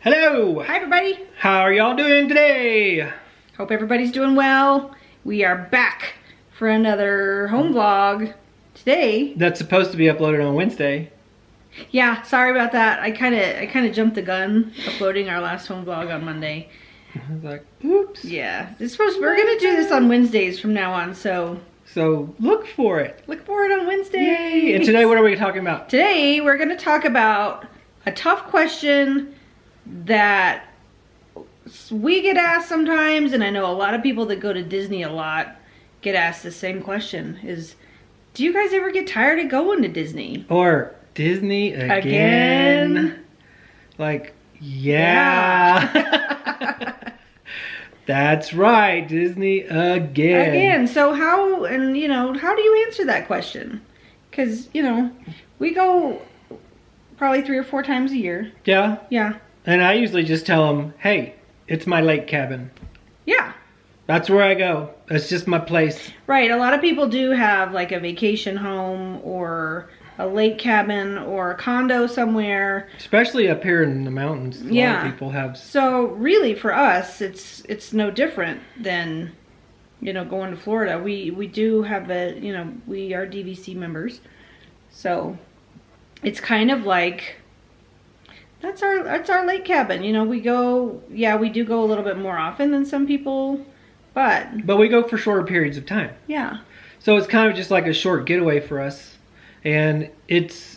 Hello! Hi everybody! How are y'all doing today? Hope everybody's doing well. We are back for another home vlog today. That's supposed to be uploaded on Wednesday. Yeah, sorry about that. I kind of jumped the gun uploading our last home vlog on Monday. I was like, oops. Yeah, we're gonna do this on Wednesdays from now on, so look for it. look for it on Wednesday. Yay! And today, what are we talking about? Today we're gonna talk about a tough question that we get asked sometimes, and I know a lot of people that go to Disney a lot get asked the same question, is do you guys ever get tired of going to Disney? Or Disney again? Like, yeah. That's right, Disney again. So how do you answer that question? Because, we go probably 3 or 4 times a year. Yeah. Yeah. And I usually just tell them, hey, it's my lake cabin. Yeah. That's where I go. That's just my place. Right. A lot of people do have like a vacation home or a lake cabin or a condo somewhere. Especially up here in the mountains. A lot of people have. So really for us, it's no different than, going to Florida. We do have we are DVC members. So it's kind of like, that's our lake cabin. We do go a little bit more often than some people, but we go for shorter periods of time. Yeah. So it's kind of just like a short getaway for us. And it's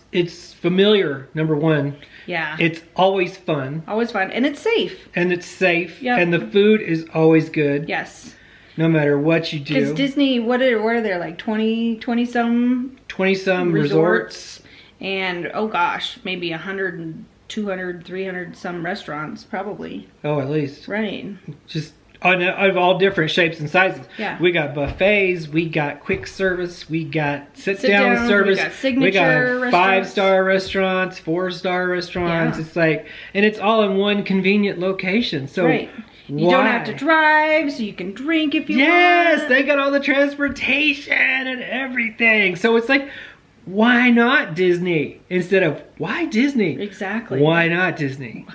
familiar, number one. Yeah. It's always fun. Always fun. And it's safe. And it's safe. Yep. And the food is always good. Yes. No matter what you do. Because Disney, what are there, like 20 some 20-some resorts. And, oh gosh, maybe 100, 200, 300 some restaurants, probably. Oh, at least. Right. Just of all different shapes and sizes. Yeah. We got buffets, we got quick service, we got sit-down service, we got signature we got 5-star restaurants, 4-star restaurants. Yeah. It's like, and it's all in one convenient location. So right. You don't have to drive, so you can drink if you want. Yes, they got all the transportation and everything. So it's like, why not Disney? Instead of, why Disney? Exactly. Why not Disney?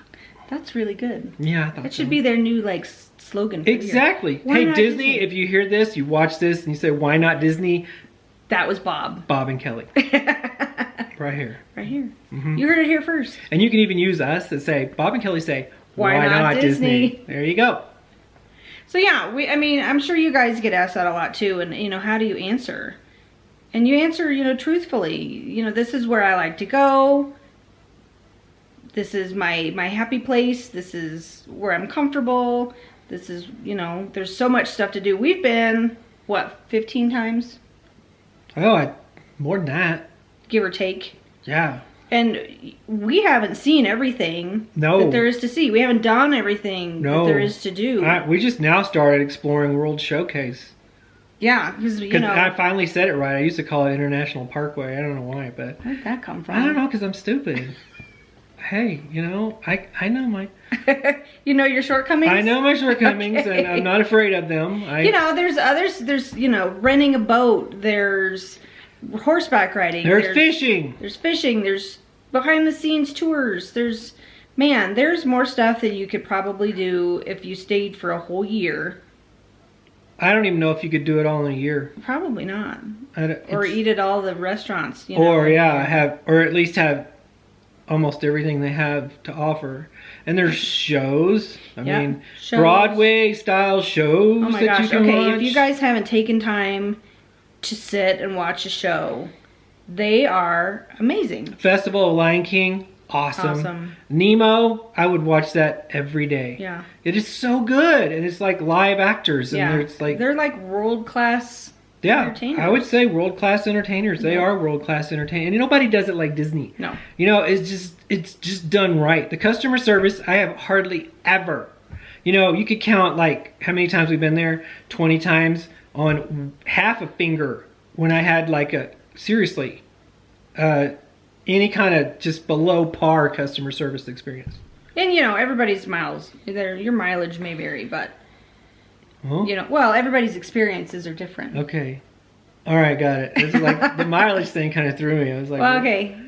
That's really good. Yeah, I thought that should be their new, slogan. For exactly. Hey, Disney, if you hear this, you watch this, and you say, why not Disney? That was Bob. Bob and Kelly. Right here. Right here. Mm-hmm. You heard it here first. And you can even use us to say, Bob and Kelly say, why not Disney? There you go. So yeah, I'm sure you guys get asked that a lot too, and how do you answer? And you answer, truthfully. This is where I like to go. This is my happy place. This is where I'm comfortable. This is, there's so much stuff to do. We've been, 15 times? Oh, more than that. Give or take. Yeah. And we haven't seen everything that there is to see. We haven't done everything that there is to do. We just now started exploring World Showcase. Yeah, because, I finally said it right. I used to call it International Parkway. I don't know why, but... Where did that come from? I don't know, because I'm stupid. Hey, I know my... You know your shortcomings? I know my shortcomings, Okay. and I'm not afraid of them. There's others. There's, renting a boat. There's horseback riding. There's fishing. There's fishing. There's behind-the-scenes tours. There's more stuff that you could probably do if you stayed for a whole year. I don't even know if you could do it all in a year. Probably not. Or eat at all the restaurants. Or at least have almost everything they have to offer. And there's shows. I mean, shows. Broadway style shows. Oh my gosh. You can watch. If you guys haven't taken time to sit and watch a show, they are amazing. Festival of Lion King, awesome. Nemo, I would watch that every day. Yeah. It is so good. And it's like live actors. And they're like world-class entertainers. I would say world-class entertainers. They are world-class entertainers. And nobody does it like Disney. No. It's just done right. The customer service, I have hardly ever. You could count like how many times we've been there. 20 times on half a finger when I had seriously, any kind of just below par customer service experience. And everybody's miles. Your mileage may vary, but Huh? Everybody's experiences are different. Okay. All right, got it. It's like the mileage thing kind of threw me. I was like, well, okay.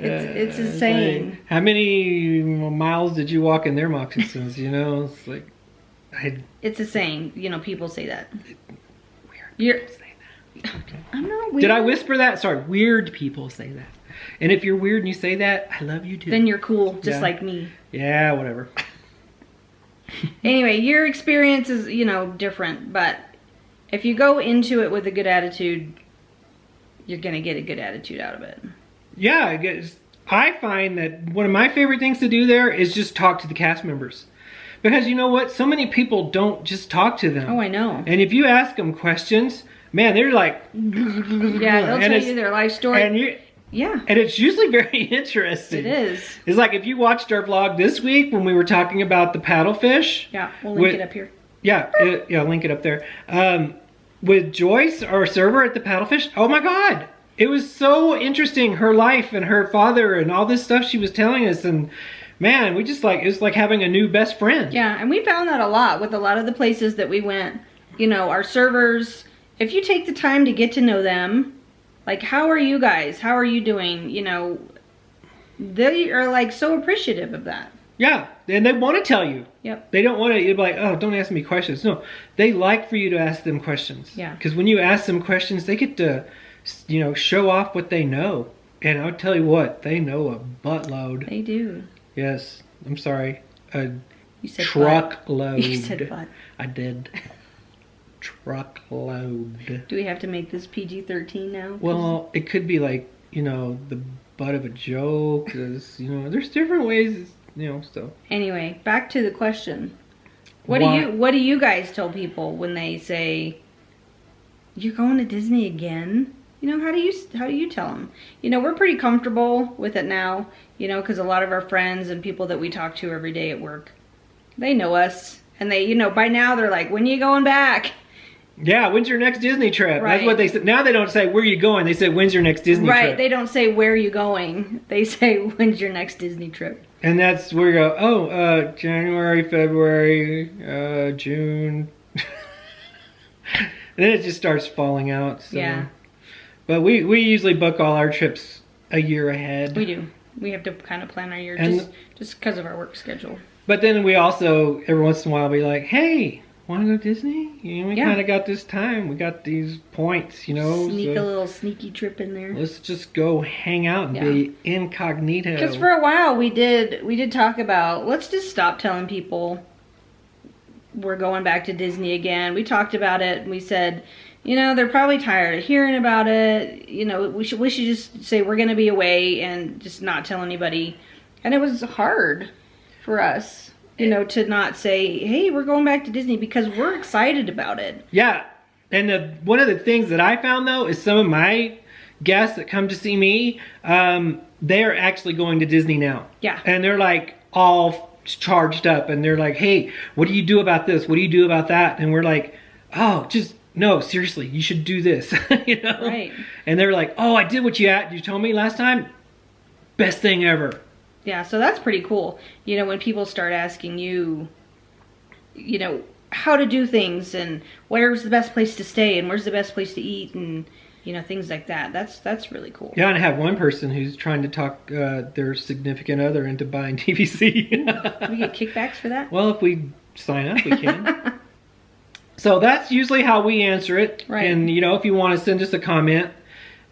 It's Like, insane. how many miles did you walk in their moccasins? You know, it's like, It's a saying. You know, people say that. weird You're. people say that. Okay. I'm not weird. Did I whisper that? Sorry, weird people say that. And if you're weird and you say that, I love you too. Then you're cool, just Yeah. like me. Yeah, whatever. Anyway, your experience is, you know, different, but if you go into it with a good attitude, you're gonna get a good attitude out of it. Yeah, I find that one of my favorite things to do there is just talk to the cast members. Because you know what? So many people don't just talk to them. Oh, I know. And if you ask them questions, man, they're like... Yeah, they'll tell you their life story. And it's usually very interesting. It is. It's like if you watched our vlog this week when we were talking about the paddlefish. Yeah, we'll link it up here. Yeah, I'll link it up there. With Joyce, our server at the paddlefish, oh my God. It was so interesting, her life and her father and all this stuff she was telling us. And man, we just like, it was like having a new best friend. Yeah, and we found that a lot with a lot of the places that we went. You know, our servers, if you take the time to get to know them, like, how are you guys? How are you doing? You know, they are like so appreciative of that. Yeah, and they want to tell you. Yep. They don't want to, you're like, oh, don't ask me questions. No, they like for you to ask them questions. Yeah. Because when you ask them questions, they get to, you know, show off what they know. And I'll tell you what, they know a buttload. They do. Yes, I'm sorry. A You said truckload. You said butt. I did. Truckload. Do we have to make this PG-13 now? Well, it could be like, you know, the butt of a joke. There's, you know, there's different ways, you know, so. Anyway, back to the question. What do you guys tell people when they say, you're going to Disney again? You know, how do you tell them? You know, we're pretty comfortable with it now, you know, because a lot of our friends and people that we talk to every day at work, they know us. And they, you know, by now they're like, when are you going back? Yeah, when's your next Disney trip? Right. That's what they said. Now they don't say, where are you going? They say, when's your next Disney trip? Right, they don't say, where are you going? They say, when's your next Disney trip? And that's where you go, oh, January, February, June. And then it just starts falling out. So. Yeah. But we usually book all our trips a year ahead. We do. We have to kind of plan our year just because of our work schedule. But then we also, every once in a while, be like, hey, want to go to Disney? You know, we kind of got this time. We got these points, you know. Sneak a little sneaky trip in there. Let's just go hang out and be incognito. Because for a while we did talk about, let's just stop telling people we're going back to Disney again. We talked about it and we said, you know, they're probably tired of hearing about it. You know, we should just say we're going to be away and just not tell anybody. And it was hard for us, you know, to not say, hey, we're going back to Disney, because we're excited about it. Yeah. And one of the things that I found, though, is some of my guests that come to see me, they're actually going to Disney now. Yeah. And they're like all charged up and they're like, hey, what do you do about this? What do you do about that? And we're like, oh, just... no, seriously, you should do this, you know? Right. And they're like, oh, I did what you told me last time. Best thing ever. Yeah, so that's pretty cool. You know, when people start asking you, you know, how to do things and where's the best place to stay and where's the best place to eat and, you know, things like that. That's really cool. Yeah, and I have one person who's trying to talk their significant other into buying TVC. We get kickbacks for that? Well, if we sign up, we can. So that's usually how we answer it. Right. And, you know, if you want to send us a comment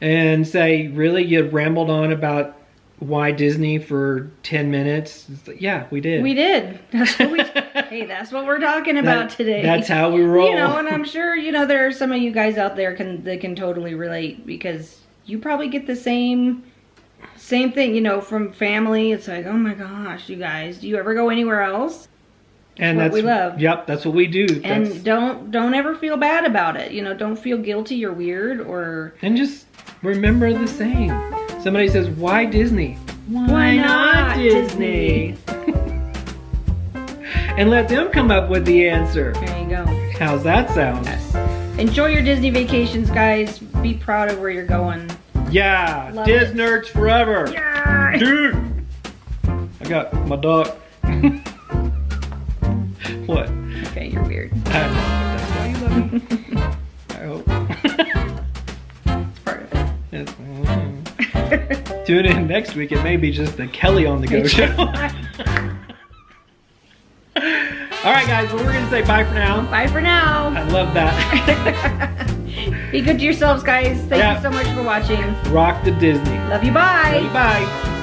and say, really, you rambled on about why Disney for 10 minutes. Yeah, we did. We did. That's what hey, that's what we're talking about today. That's how we roll. You know, and I'm sure, you know, there are some of you guys out there that can totally relate, because you probably get the same thing, you know, from family. It's like, oh my gosh, you guys, do you ever go anywhere else? And that's what we love. Yep, that's what we do. And don't ever feel bad about it. You know, don't feel guilty or weird or... And just remember the saying. Somebody says, why Disney? Why not Disney? And let them come up with the answer. There you go. How's that sound? Yes. Enjoy your Disney vacations, guys. Be proud of where you're going. Yeah, Love Disney nerds forever. Yeah. Dude. I got my dog. What? Okay, you're weird. I know, but that's why you love me. I hope. It's part of it. Yes. Tune in next week. It may be just the Kelly on the Go show. All right, guys. Well, we're gonna say bye for now. Bye for now. I love that. Be good to yourselves, guys. Thank Yeah. you so much for watching. Rock the Disney. Love you. Bye. Love you, bye.